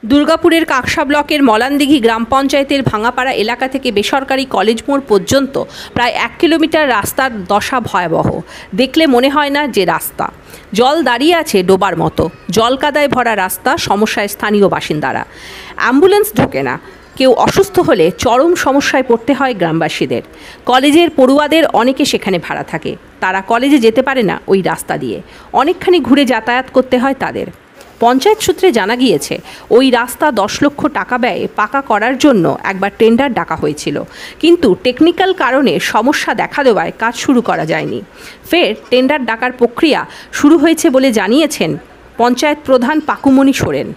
দুর্গাপুরের কাকসা ব্লকের মলানদিঘি গ্রাম পঞ্চায়েতের ভাঙাপাড়া এলাকা থেকে বেসরকারি কলেজ মোড় পর্যন্ত প্রায় 1 কিলোমিটার রাস্তার দশা ভয়াবহ। দেখলে মনে হয় না যে রাস্তা, জল দাঁড়িয়ে আছে ডোবার মতো। জল কাদায় ভরা রাস্তা, সমস্যায় স্থানীয় বাসিন্দারা। অ্যাম্বুলেন্স ঢোকে না, কেউ অসুস্থ হলে চরম সমস্যায় পড়তে হয় গ্রামবাসীদের। কলেজের পড়ুয়াদের অনেকে সেখানে ভাড়া থাকে, তারা কলেজে যেতে পারে না ওই রাস্তা দিয়ে, অনেকখানি ঘুরে যাতায়াত করতে হয় তাদের। পঞ্চায়েত সূত্রে জানা গিয়েছে ওই রাস্তা 10 লক্ষ টাকা ব্যয়ে পাকা করার জন্য একবার টেন্ডার ডাকা হয়েছিল, কিন্তু টেকনিক্যাল কারণে সমস্যা দেখা দেওয়ায় কাজ শুরু করা যায়নি। ফের টেন্ডার ডাকার প্রক্রিয়া শুরু হয়েছে বলে জানিয়েছেন পঞ্চায়েত প্রধান পাকুমণি সোরেন।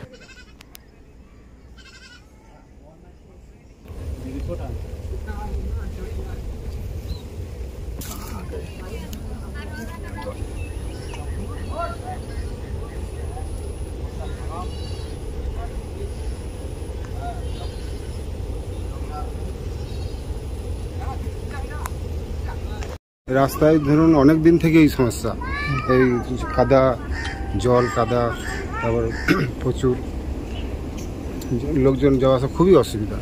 রাস্তায় ধরুন অনেক দিন থেকে এই সমস্যা, এই কাদা, জল কাদা, তারপর প্রচুর লোকজন যাওয়া আসা খুবই অসুবিধা।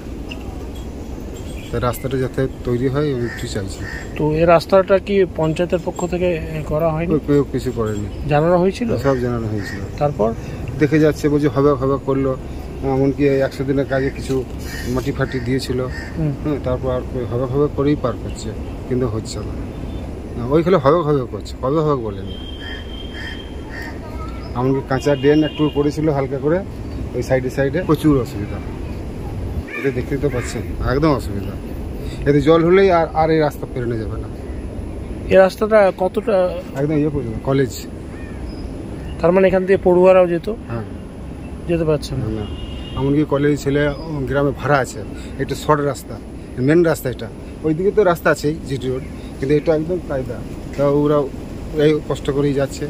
তাই রাস্তাটা যাতে তৈরি হয় আমি একটু চাইছি। তো এই রাস্তাটা কি পঞ্চায়েতের পক্ষ থেকে করা হয়নি? কেউ কিছু করেনি। জানানো হয়েছিল? সব জানানো হয়েছিল। তারপর দেখে যাচ্ছে, বলছে হবে হবে করলো, এমনকি 100 দিনের কাজে কিছু মাটি ফাটি দিয়েছিল। তারপর আর হবে হবে করেই পার করছে, কিন্তু হচ্ছে না। ওইখানে হবে হবে করছে, হবে হবে বলেনি। এমনকি কাঁচা ড্রেন একটু করেছিল হালকা করে, ওই সাইডে সাইডে প্রচুর অসুবিধা। এটা দেখতেই তো পাচ্ছেন, একদম অসুবিধা। এতে জল হলেই আর এই রাস্তা পেরোনো যাবে না। এই রাস্তাটা কতটা একদম পর্যন্ত কলেজ। তার মানে এখান থেকে পড়ুয়ারাও যেত? হ্যাঁ, যেতে পারছে না। না, এমনকি কলেজ ছেলে গ্রামে ভাড়া আছে, একটু শর্ট রাস্তা, মেন রাস্তা এটা। ওইদিকে তো রাস্তা আছেই, জিটি রোড, কিন্তু এটা একদম কায়দা। তা ওরা এই কষ্ট করেই যাচ্ছে।